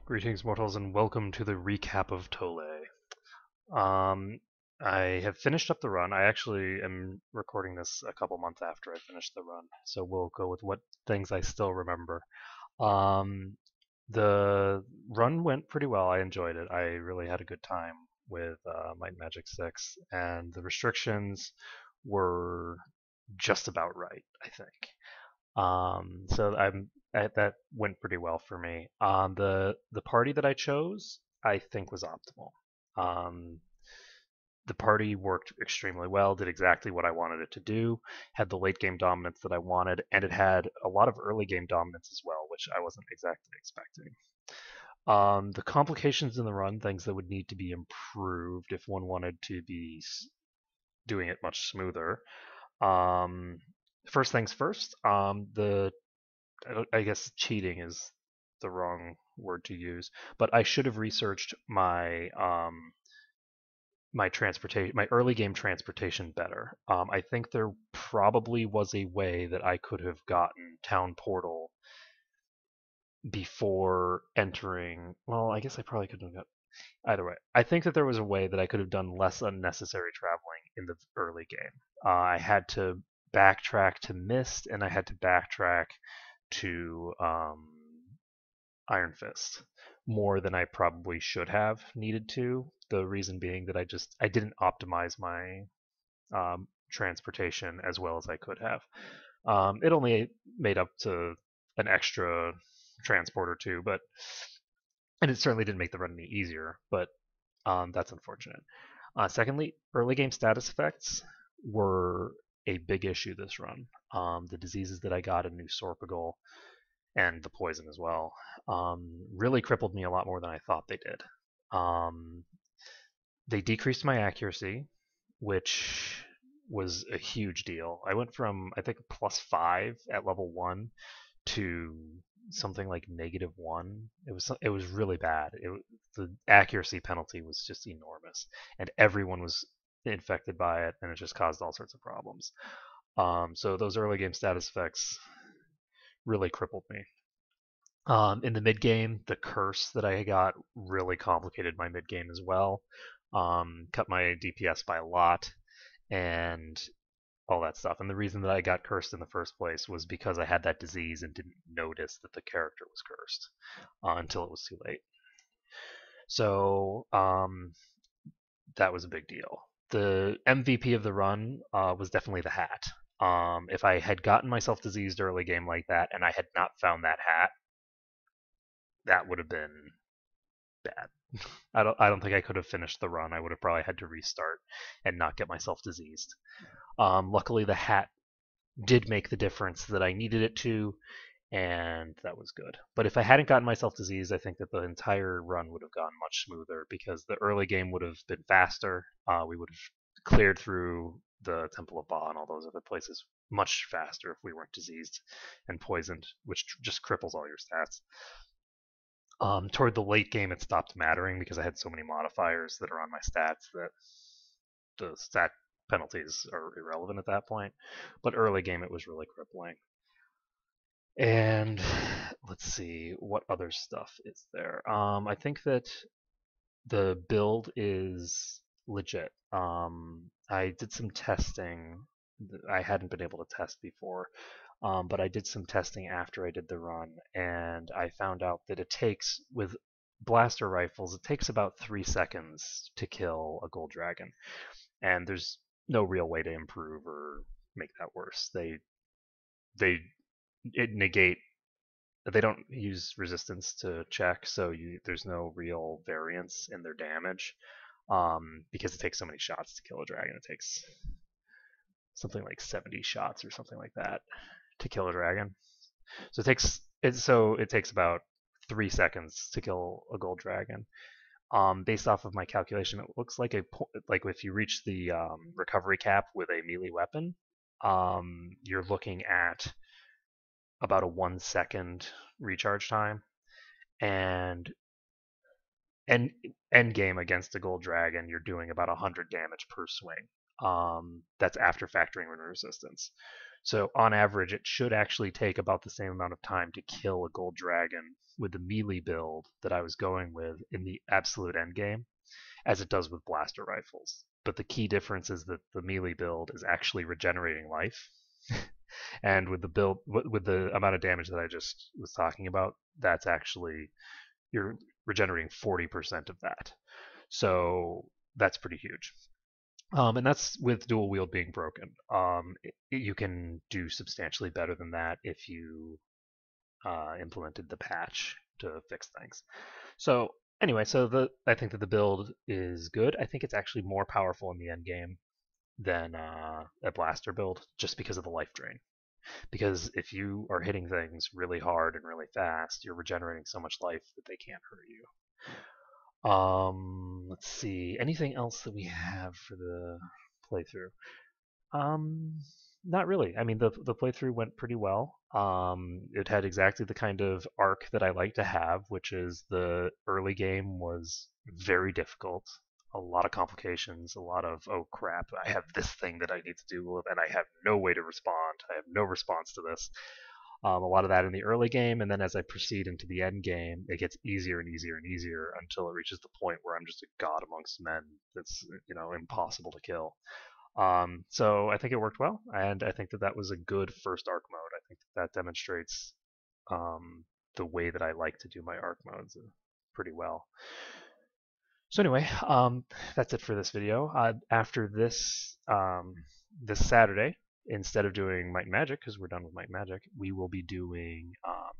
Greetings, mortals, and welcome to the recap of Tole. Um, I have finished up the run. I actually am recording this a couple months after I finished the run, so we'll go with what things I still remember. Um, the run went pretty well. I enjoyed it. I really had a good time with Might and Magic 6, and the restrictions were just about right, I think. That went pretty well for me. The party that I chose, I think, was optimal. Um, the party worked extremely well, did exactly what I wanted it to do, had the late game dominance that I wanted, and it had a lot of early game dominance as well, which I wasn't exactly expecting. The complications in the run, things that would need to be improved if one wanted to be doing it much smoother. Um, First things first, I guess cheating is the wrong word to use, but I should have researched my early game transportation better. I think there probably was a way that I could have gotten Town Portal before entering. Well, I guess I probably could have got either way. I think that there was a way that I could have done less unnecessary traveling in the early game. I had to backtrack to Mist, and I had to backtrack to Iron Fist more than I probably should have needed to. The reason being that I didn't optimize my transportation as well as I could have. It only made up to an extra transport or two, but and it certainly didn't make the run any easier. But that's unfortunate. Secondly, early game status effects were a big issue this run. The diseases that I got in New Sorpagal and the poison as well, really crippled me a lot more than I thought they did. Um, they decreased my accuracy, which was a huge deal. I went from, I think, +5 at level 1 to something like -1. It was really bad. The accuracy penalty was just enormous, and everyone was infected by it, and it just caused all sorts of problems. So those early game status effects really crippled me. In the mid game, the curse that I got really complicated my mid game as well. Cut my DPS by a lot and all that stuff. And the reason that I got cursed in the first place was because I had that disease and didn't notice that the character was cursed until it was too late. So that was a big deal. The MVP of the run was definitely the hat. If I had gotten myself diseased early game like that and I had not found that hat, that would have been bad. I don't think I could have finished the run. I would have probably had to restart and not get myself diseased. Luckily, the hat did make the difference that I needed it to, and that was good. But if I hadn't gotten myself diseased, I think that the entire run would have gone much smoother because the early game would have been faster. We would have cleared through the Temple of Ba and all those other places much faster if we weren't diseased and poisoned, which just cripples all your stats. Toward the late game, it stopped mattering because I had so many modifiers that are on my stats that the stat penalties are irrelevant at that point. But early game, it was really crippling. And let's see, what other stuff is there? I think that the build is legit. I did some testing that I hadn't been able to test before, but I did some testing after I did the run, and I found out that it takes, with blaster rifles, it takes about 3 seconds to kill a gold dragon, and there's no real way to improve or make that worse. They negate. They don't use resistance to check, so there's no real variance in their damage because it takes so many shots to kill a dragon. It takes something like 70 shots or something like that to kill a dragon. So it takes about 3 seconds to kill a gold dragon. Based off of my calculation, it looks like like if you reach the recovery cap with a melee weapon, you're looking at about a 1 second recharge time, and end game against a gold dragon, you're doing about 100 damage per swing. That's after factoring in resistance. So on average, it should actually take about the same amount of time to kill a gold dragon with the melee build that I was going with in the absolute end game as it does with blaster rifles. But the key difference is that the melee build is actually regenerating life. And with the build, with the amount of damage that I just was talking about, that's actually you're regenerating 40% of that. So that's pretty huge. And that's with dual wield being broken. You can do substantially better than that if you implemented the patch to fix things. So anyway, I think that the build is good. I think it's actually more powerful in the end game than a blaster build, just because of the life drain. Because if you are hitting things really hard and really fast, you're regenerating so much life that they can't hurt you. Let's see. Anything else that we have for the playthrough? Um, Not really. I mean, the playthrough went pretty well. It had exactly the kind of arc that I like to have, which is the early game was very difficult, a lot of complications, a lot of oh crap, I have this thing that I need to do, and I have no way to respond. I have no response to this. A lot of that in the early game, and then as I proceed into the end game, it gets easier and easier and easier until it reaches the point where I'm just a god amongst men. That's impossible to kill. So I think it worked well, and I think that that was a good first arc mode. I think that demonstrates the way that I like to do my arc modes pretty well. So anyway, that's it for this video. After this Saturday, instead of doing Might and Magic, because we're done with Might and Magic, we will be doing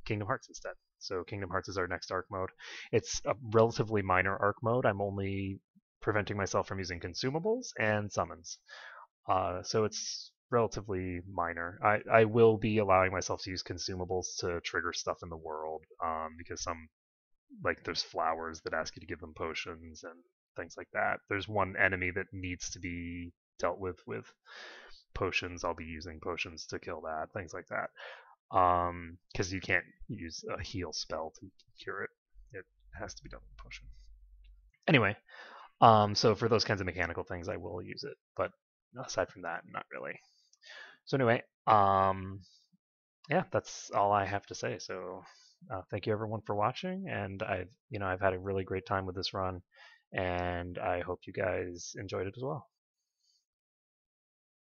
Kingdom Hearts instead. So Kingdom Hearts is our next arc mode. It's a relatively minor arc mode. I'm only preventing myself from using consumables and summons. So it's relatively minor. I will be allowing myself to use consumables to trigger stuff in the world because there's flowers that ask you to give them potions and things like that. There's one enemy that needs to be dealt with potions. I'll be using potions to kill that, things like that. Because you can't use a heal spell to cure it. It has to be done with potion. Anyway, so for those kinds of mechanical things, I will use it, but aside from that, not really. So anyway, yeah, that's all I have to say. So thank you everyone for watching, and I've had a really great time with this run, and I hope you guys enjoyed it as well.